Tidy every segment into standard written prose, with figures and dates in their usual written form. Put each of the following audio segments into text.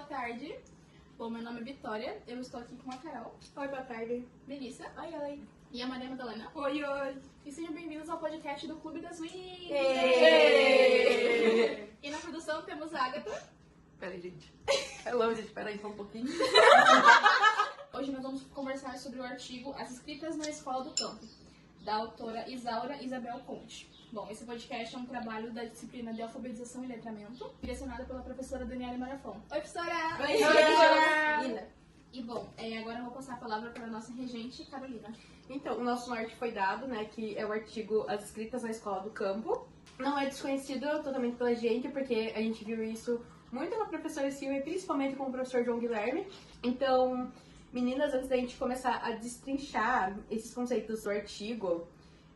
boa tarde. Bom, meu nome é Vitória, eu estou aqui com a Carol. Oi, boa tarde. Melissa. Oi, oi. E a Maria Madalena. Oi, oi. E sejam bem-vindos ao podcast do Clube das Wings. E na produção temos a Agatha. Peraí, gente. Hello, gente. Peraí só um pouquinho. Hoje nós vamos conversar sobre o artigo As Escritas na Escola do Campo, da autora Isaura Isabel Conte. Bom, esse podcast é um trabalho da disciplina de Alfabetização e Letramento, direcionado pela professora Daniela Marafon. Oi, professora! Oi, professora! Linda! E bom, agora eu vou passar a palavra para a nossa regente, Carolina. Então, o nosso norte foi dado, né, que é o artigo As Escritas na Escola do Campo. Não é desconhecido totalmente pela gente, porque a gente viu isso muito com a professora Silvia e principalmente com o professor João Guilherme. Então, meninas, antes da gente começar a destrinchar esses conceitos do artigo,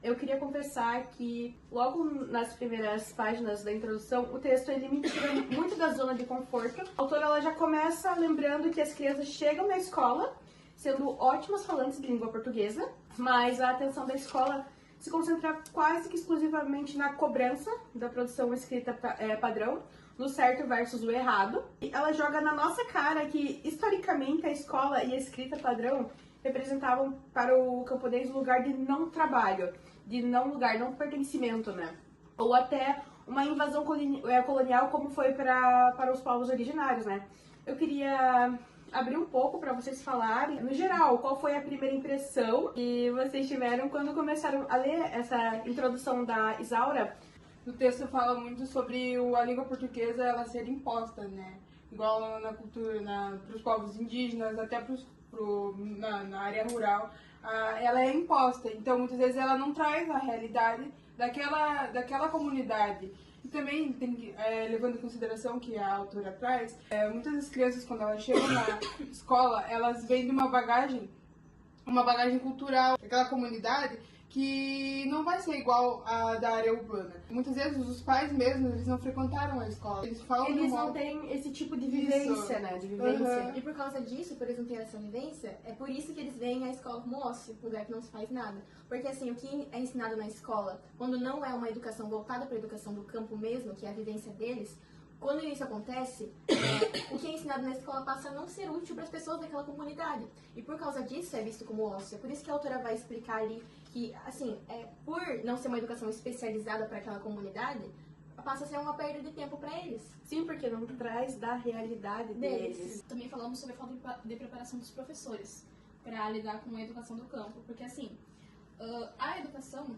eu queria confessar que logo nas primeiras páginas da introdução, o texto ele me tira muito da zona de conforto. A autora ela já começa lembrando que as crianças chegam na escola sendo ótimas falantes de língua portuguesa, mas a atenção da escola se concentra quase que exclusivamente na cobrança da produção escrita padrão, no certo versus o errado. E ela joga na nossa cara que, historicamente, a escola e a escrita padrão representavam para o camponês um lugar de não trabalho, de não pertencimento, né? Ou até uma invasão colonial como foi para os povos originários, né? Eu queria abrir um pouco para vocês falarem, no geral, qual foi a primeira impressão que vocês tiveram quando começaram a ler essa introdução da Isaura. O texto fala muito sobre a língua portuguesa ela ser imposta, né? Igual na cultura, para os povos indígenas, até na área rural, ela é imposta. Então, muitas vezes, ela não traz a realidade daquela comunidade. E também, levando em consideração que a autora traz, muitas das crianças, quando elas chegam na escola, elas vêm de uma bagagem cultural daquela comunidade que não vai ser igual a da área urbana. Muitas vezes os pais mesmos, eles não frequentaram a escola. Eles não têm esse tipo de vivência, né? De vivência. E por causa disso, por eles não terem essa vivência, é por isso que eles veem a escola como ócio, lugar que não se faz nada. Porque assim, o que é ensinado na escola, quando não é uma educação voltada para a educação do campo mesmo, que é a vivência deles, quando isso acontece, o que é ensinado na escola passa a não ser útil para as pessoas daquela comunidade. E por causa disso é visto como ócio. É por isso que a autora vai explicar ali que, assim, por não ser uma educação especializada para aquela comunidade, passa a ser uma perda de tempo para eles. Sim, porque não traz da realidade deles. Também falamos sobre a falta de preparação dos professores para lidar com a educação do campo. Porque, assim, a educação,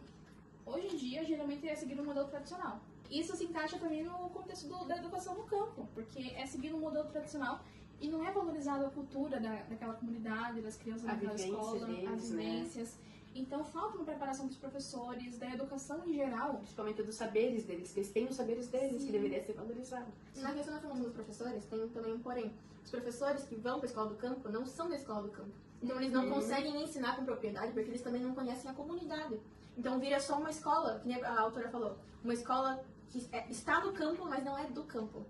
hoje em dia, geralmente é seguir um modelo tradicional. Isso se encaixa também no contexto da educação no campo, porque é seguir um modelo tradicional e não é valorizada a cultura daquela comunidade, das crianças daquela escola, as vivências. Né? Então falta uma preparação dos professores, da educação em geral. Principalmente dos saberes deles, que eles têm os saberes deles, que deveria ser valorizado. Na questão da formação dos professores, tem também um porém. Os professores que vão para a escola do campo não são da escola do campo. Então eles não conseguem ensinar com propriedade, porque eles também não conhecem a comunidade. Então vira só uma escola, que a autora falou, uma escola que está no campo, mas não é do campo.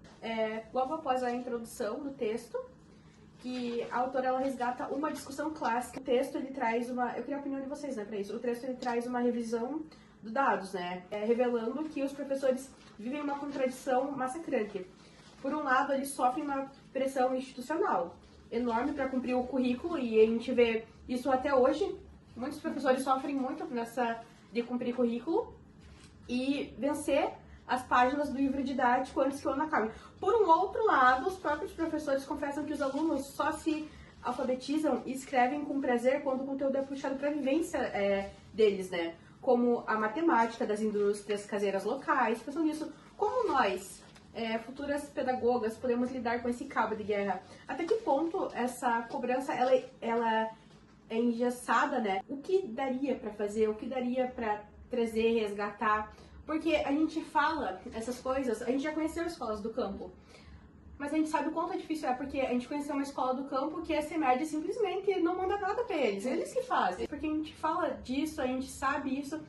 Logo após a introdução do texto, que a autora ela resgata uma discussão clássica. O texto ele traz eu queria a opinião de vocês, né, para isso. O texto ele traz uma revisão dos dados, né, revelando que os professores vivem uma contradição massacrante. Por um lado, eles sofrem uma pressão institucional enorme para cumprir o currículo, e a gente vê isso até hoje. Muitos professores sofrem muito de cumprir currículo e vencer as páginas do livro didático antes que o ano acabe. Por um outro lado, os próprios professores confessam que os alunos só se alfabetizam e escrevem com prazer quando o conteúdo é puxado para a vivência deles, né? Como a matemática das indústrias caseiras locais. Pensam nisso. Como nós, futuras pedagogas, podemos lidar com esse cabo de guerra? Até que ponto essa cobrança ela é engessada, né? O que daria para fazer? O que daria para trazer, resgatar? Porque a gente fala essas coisas, a gente já conheceu escolas do campo, mas a gente sabe o quanto é difícil porque a gente conheceu uma escola do campo que a CEMED simplesmente não manda nada pra eles que fazem. Porque a gente fala disso, a gente sabe isso,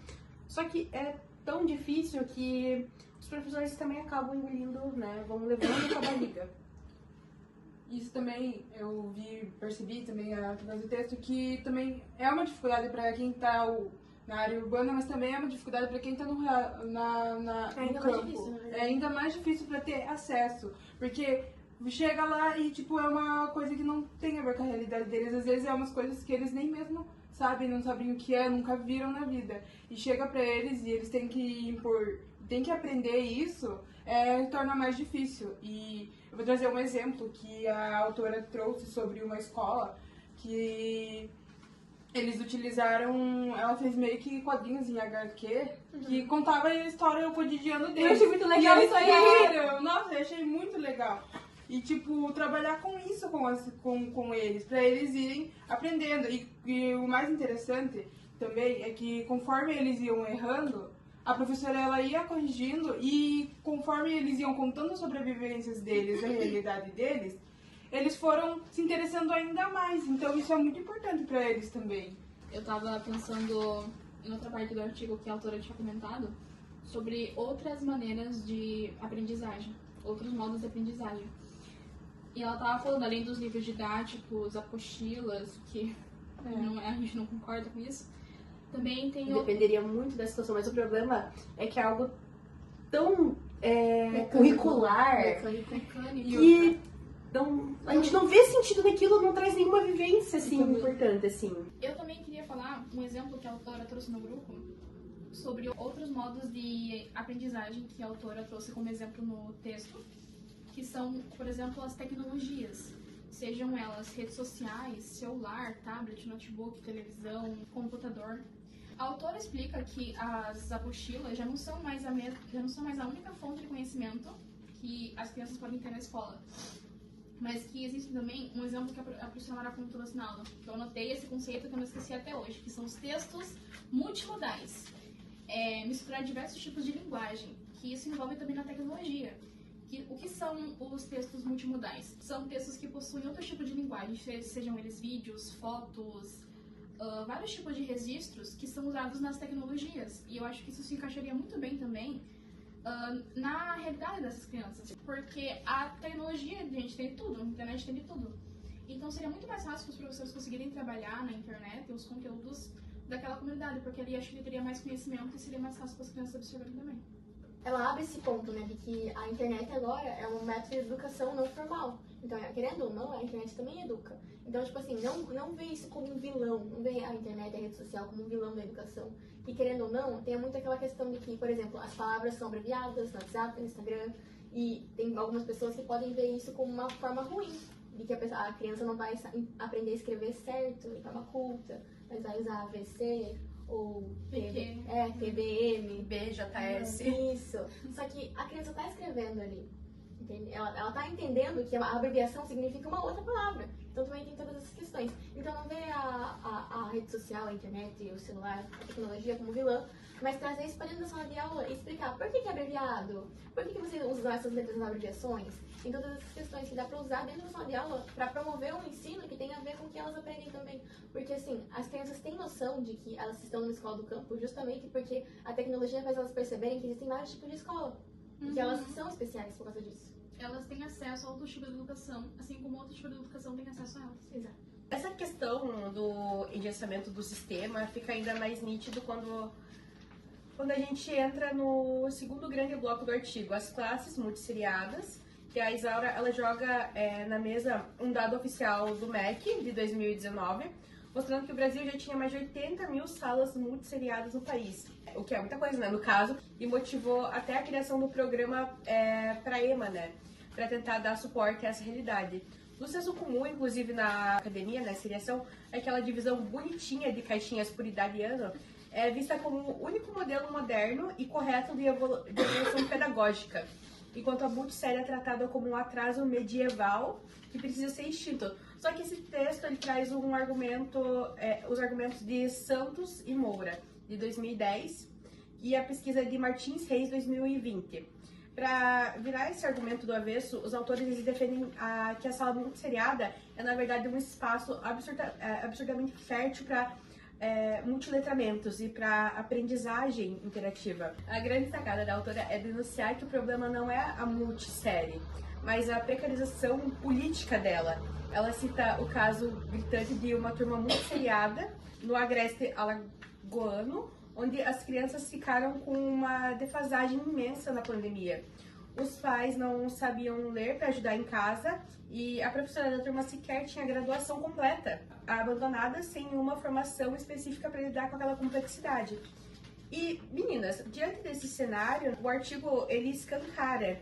só que é tão difícil que os professores também acabam engolindo, né, vão levando com a barriga. Isso também eu percebi também através do texto que também é uma dificuldade para quem está na área urbana, mas também é uma dificuldade para quem está no campo. Difícil, é ainda mais difícil para ter acesso, porque chega lá e, tipo, é uma coisa que não tem a ver com a realidade deles. Às vezes é umas coisas que eles nem mesmo sabem, não sabem o que é, nunca viram na vida. E chega pra eles e eles têm que impor, têm que aprender isso, torna mais difícil. E eu vou trazer um exemplo que a autora trouxe sobre uma escola que eles utilizaram, ela fez meio que quadrinhos em HQ que contava a história, o cotidiano deles. Eu achei muito legal E eles isso aí. criaram. Nossa, eu achei muito legal. E, tipo, trabalhar com isso com eles, pra eles irem aprendendo. E o mais interessante também é que conforme eles iam errando, a professora ela ia corrigindo e conforme eles iam contando sobre as vivências deles, a realidade deles, eles foram se interessando ainda mais. Então isso é muito importante pra eles também. Eu tava pensando em outra parte do artigo que a autora tinha comentado sobre outras maneiras de aprendizagem, outros modos de aprendizagem. E ela tava falando, além dos livros didáticos, apostilas, que a gente não concorda com isso, também tem Dependeria muito da situação, mas o problema é que é algo tão curricular mecânico. que a gente não vê sentido naquilo, não traz nenhuma vivência assim, importante. Assim. Eu também queria falar um exemplo que a autora trouxe no grupo sobre outros modos de aprendizagem que a autora trouxe como exemplo no texto, que são, por exemplo, as tecnologias, sejam elas redes sociais, celular, tablet, notebook, televisão, computador. A autora explica que as apostilas já não são mais a única fonte de conhecimento que as crianças podem ter na escola, mas que existe também um exemplo que a professora Mara trouxe na aula, que eu anotei esse conceito que eu não esqueci até hoje, que são os textos multimodais. Misturar diversos tipos de linguagem, que isso envolve também na tecnologia. O que são os textos multimodais? São textos que possuem outro tipo de linguagem, sejam eles vídeos, fotos, vários tipos de registros que são usados nas tecnologias. E eu acho que isso se encaixaria muito bem também na realidade dessas crianças. Porque a tecnologia, gente, tem de tudo, a internet tem de tudo. Então seria muito mais fácil para os professores conseguirem trabalhar na internet os conteúdos daquela comunidade, porque ali acho que teria mais conhecimento e seria mais fácil para as crianças absorverem também. Ela abre esse ponto, né, de que a internet agora é um método de educação não formal. Então, querendo ou não, a internet também educa. Então, tipo assim, não vê isso como um vilão, não vê a internet, a rede social como um vilão da educação. E querendo ou não, tem muito aquela questão de que, por exemplo, as palavras são abreviadas no WhatsApp, no Instagram, e tem algumas pessoas que podem ver isso como uma forma ruim, de que a criança não vai aprender a escrever certo, de forma culta, mas vai usar AVC, ou TBM, BJS. Isso. Só que a criança tá escrevendo ali. Entende? Ela tá entendendo que a abreviação significa uma outra palavra. Então também tem todas essas questões. Então não vê a rede social, a internet, o celular, a tecnologia como vilã, mas trazer isso para dentro da sala de aula e explicar por que é abreviado, por que você usa essas letras nas abreviações. Tem todas essas questões que dá para usar dentro da sala de aula para promover um ensino que tem a ver com o que elas aprendem também. Porque assim, as crianças têm noção de que elas estão na escola do campo justamente porque a tecnologia faz elas perceberem que existem vários tipos de escola. E que elas são especiais por causa disso. Elas têm acesso a outros tipos de educação, assim como outros tipos de educação têm acesso a elas. Exato. Essa questão do engessamento do sistema fica ainda mais nítido quando a gente entra no segundo grande bloco do artigo, as classes multisseriadas, que a Isaura ela joga na mesa um dado oficial do MEC de 2019, mostrando que o Brasil já tinha mais de 80 mil salas multisseriadas no país, o que é muita coisa, né, no caso, e motivou até a criação do programa para EMA, né, para tentar dar suporte a essa realidade. No senso comum, inclusive na academia, na seriação, aquela divisão bonitinha de caixinhas por idade e ano é vista como o único modelo moderno e correto de evolução pedagógica, enquanto a multissérie é tratada como um atraso medieval que precisa ser extinto. Só que esse texto ele traz os argumentos de Santos e Moura, de 2010, e a pesquisa de Martins Reis, 2020. Para virar esse argumento do avesso, os autores eles defendem que a sala multisseriada é, na verdade, um espaço absurdamente fértil para multiletramentos e para aprendizagem interativa. A grande sacada da autora é denunciar que o problema não é a multissérie, mas a precarização política dela. Ela cita o caso gritante de uma turma multisseriada no Agreste Alagoano, onde as crianças ficaram com uma defasagem imensa na pandemia. os pais não sabiam ler para ajudar em casa e a professora da turma sequer tinha graduação completa, abandonada sem uma formação específica para lidar com aquela complexidade. E, meninas, diante desse cenário, o artigo ele escancara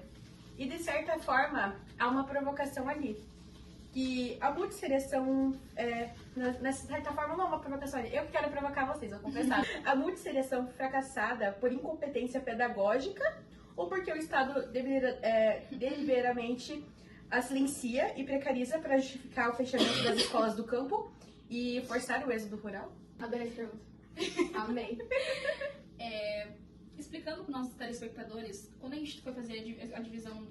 e, de certa forma, há uma provocação ali. Que a multisseleção, de certa forma, não é uma provocação ali. Eu quero provocar vocês, vou confessar. A multisseleção fracassada por incompetência pedagógica ou porque o Estado deliberadamente a silencia e precariza para justificar o fechamento das escolas do campo e forçar o êxodo rural? Adorei essa pergunta. Amei. Explicando para os nossos telespectadores, quando a gente foi fazer a divisão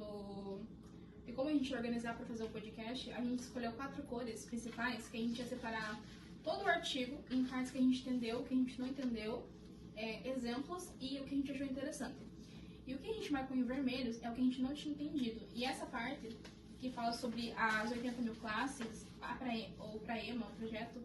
de como a gente ia organizar para fazer o podcast, a gente escolheu 4 cores principais, que a gente ia separar todo o artigo em partes que a gente entendeu, o que a gente não entendeu, exemplos e o que a gente achou interessante. E o que a gente marcou em vermelhos é o que a gente não tinha entendido. E essa parte, que fala sobre as 80 mil classes, ou para EMA, o projeto,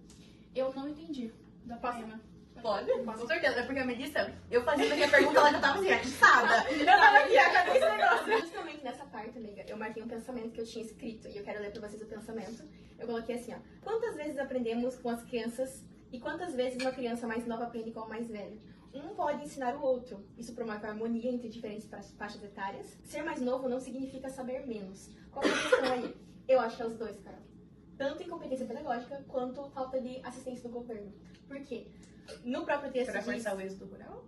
eu não entendi da EMA. Pode, com certeza. É porque a Melissa, eu fazendo aqui a pergunta, ela já tava assim, atiçada. Eu tava aqui, acabei esse negócio. Justamente nessa parte, amiga, eu marquei um pensamento que eu tinha escrito e eu quero ler pra vocês o pensamento. Eu coloquei assim, ó. Quantas vezes aprendemos com as crianças e quantas vezes uma criança mais nova aprende com a mais velha? Um pode ensinar o outro. Isso promove a harmonia entre diferentes faixas etárias. Ser mais novo não significa saber menos. Qual é a questão aí? Eu acho que é os dois, Carol. Tanto incompetência pedagógica quanto falta de assistência do governo. Por quê? No próprio texto Para forçar o êxodo rural?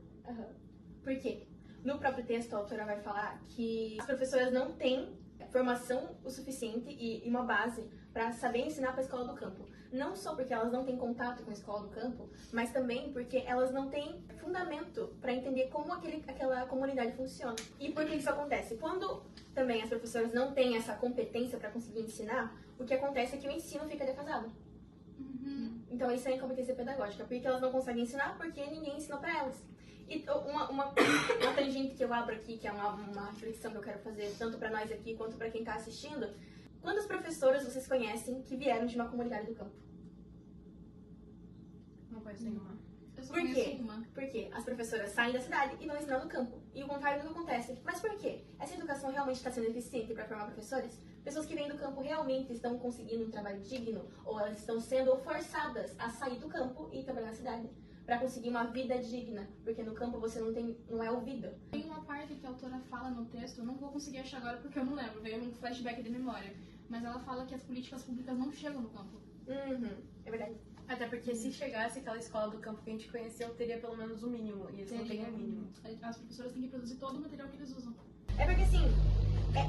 Por quê? No próprio texto, a autora vai falar que as professoras não têm formação o suficiente e uma base para saber ensinar para a escola do campo. Não só porque elas não têm contato com a escola do campo, mas também porque elas não têm fundamento para entender como aquela comunidade funciona. E por que isso acontece? Quando também as professoras não têm essa competência para conseguir ensinar, o que acontece é que o ensino fica defasado. Então isso é incompetência pedagógica, porque elas não conseguem ensinar porque ninguém ensinou para elas. E uma tangente que eu abro aqui, que é uma reflexão que eu quero fazer tanto para nós aqui quanto para quem está assistindo. Quantas professoras vocês conhecem que vieram de uma comunidade do campo? Não conheço nenhuma. Eu só Por conheço quê? uma. Porque as professoras saem da cidade e vão ensinar no campo. E o contrário não acontece. Mas por quê? Essa educação realmente está sendo eficiente para formar professores? Pessoas que vêm do campo realmente estão conseguindo um trabalho digno? Ou elas estão sendo forçadas a sair do campo e trabalhar na cidade? Para conseguir uma vida digna. Porque no campo você não é ouvido. Tem uma parte que a autora fala no texto, eu não vou conseguir achar agora porque eu não lembro, veio um flashback de memória. Mas ela fala que as políticas públicas não chegam no campo. É verdade. Até porque se chegasse aquela escola do campo que a gente conheceu, teria pelo menos o mínimo. E eles não têm o mínimo. As professoras têm que produzir todo o material que eles usam. É porque assim,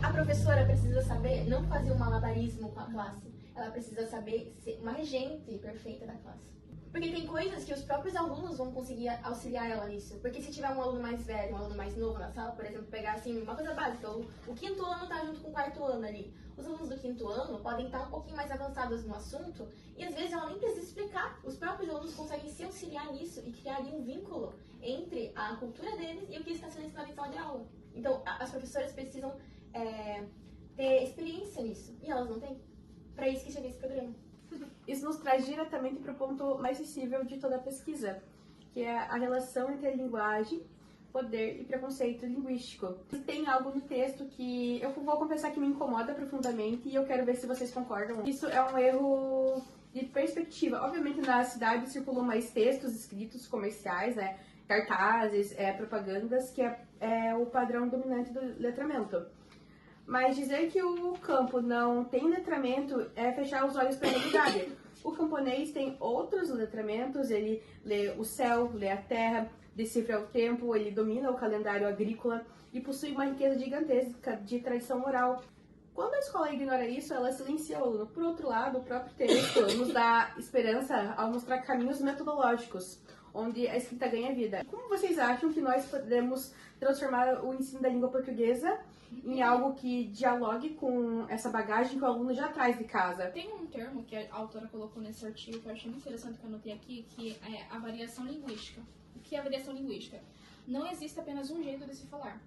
a professora precisa saber não fazer um malabarismo com a classe. Ela precisa saber ser uma regente perfeita da classe. Porque tem coisas que os próprios alunos vão conseguir auxiliar ela nisso. Porque se tiver um aluno mais velho, um aluno mais novo na sala, por exemplo, pegar assim, uma coisa básica, o quinto ano tá junto com o quarto ano ali. Os alunos do quinto ano podem estar um pouquinho mais avançados no assunto e às vezes ela nem precisa explicar. Os próprios alunos conseguem se auxiliar nisso e criar ali um vínculo entre a cultura deles e o que está sendo ensinado em sala de aula. Então, as professoras precisam ter experiência nisso. E elas não têm. Para isso que chega esse programa. Isso nos traz diretamente para o ponto mais sensível de toda a pesquisa, que é a relação entre a linguagem, poder e preconceito linguístico. Tem algo no texto que eu vou confessar que me incomoda profundamente e eu quero ver se vocês concordam. Isso é um erro de perspectiva. Obviamente na cidade circulam mais textos escritos comerciais, né, cartazes, propagandas, que é o padrão dominante do letramento. Mas dizer que o campo não tem letramento é fechar os olhos para a realidade. O camponês tem outros letramentos, ele lê o céu, lê a terra, decifra o tempo, ele domina o calendário agrícola e possui uma riqueza gigantesca de tradição oral. Quando a escola ignora isso, ela silencia o aluno. Por outro lado, o próprio texto nos dá esperança ao mostrar caminhos metodológicos, onde a escrita ganha vida. Como vocês acham que nós podemos transformar o ensino da língua portuguesa em algo que dialogue com essa bagagem que o aluno já traz de casa? Tem um termo que a autora colocou nesse artigo que eu achei muito interessante, que eu anotei aqui, que é a variação linguística. O que é a variação linguística? Não existe apenas um jeito de se falar.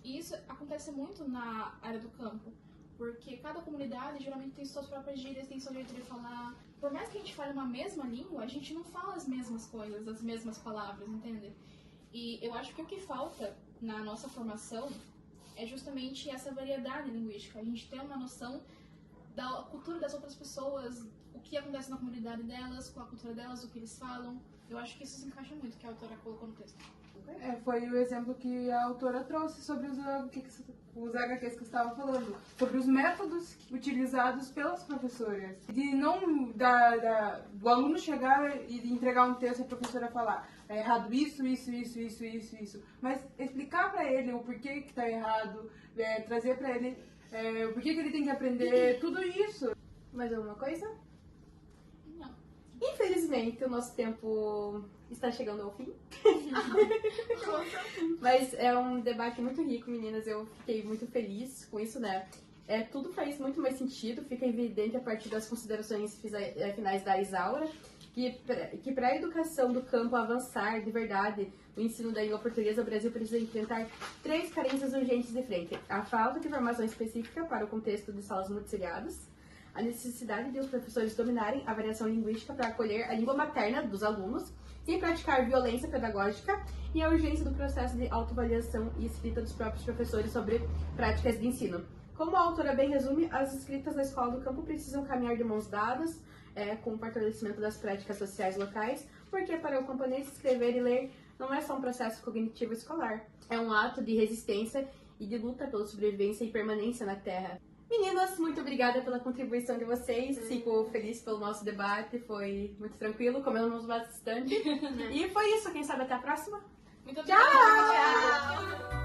E isso acontece muito na área do campo, porque cada comunidade geralmente tem suas próprias gírias, tem seu jeito de falar. Por mais que a gente fale uma mesma língua, a gente não fala as mesmas coisas, as mesmas palavras, entende? E eu acho que o que falta na nossa formação é justamente essa variedade linguística. A gente ter uma noção da cultura das outras pessoas, o que acontece na comunidade delas, com a cultura delas, o que eles falam. Eu acho que isso se encaixa muito, que a autora colocou no texto. Foi o exemplo que a autora trouxe sobre os HQs que eu estava falando, sobre os métodos utilizados pelas professoras. De não do aluno chegar e entregar um texto e a professora falar é errado isso, mas explicar para ele o porquê que está errado, trazer para ele o porquê que ele tem que aprender, tudo isso. Mais alguma coisa? Não. Infelizmente, o nosso tempo está chegando ao fim. Mas é um debate muito rico, meninas. Eu fiquei muito feliz com isso, né? Tudo faz muito mais sentido, fica evidente a partir das considerações finais da Isaura, que para a educação do campo avançar de verdade no ensino da língua portuguesa, o Brasil precisa enfrentar 3 carências urgentes de frente: a falta de formação específica para o contexto de salas multisseriadas, a necessidade de os professores dominarem a variação linguística para acolher a língua materna dos alunos sem praticar violência pedagógica, e a urgência do processo de autoavaliação e escrita dos próprios professores sobre práticas de ensino. Como a autora bem resume, as escritas da escola do campo precisam caminhar de mãos dadas com o fortalecimento das práticas sociais locais, porque para o camponês escrever e ler não é só um processo cognitivo escolar, é um ato de resistência e de luta pela sobrevivência e permanência na terra. Meninas, muito obrigada pela contribuição de vocês. Fico feliz pelo nosso debate, foi muito tranquilo, comemos bastante. E foi isso, quem sabe até a próxima? Muito obrigada. Tchau! Tchau.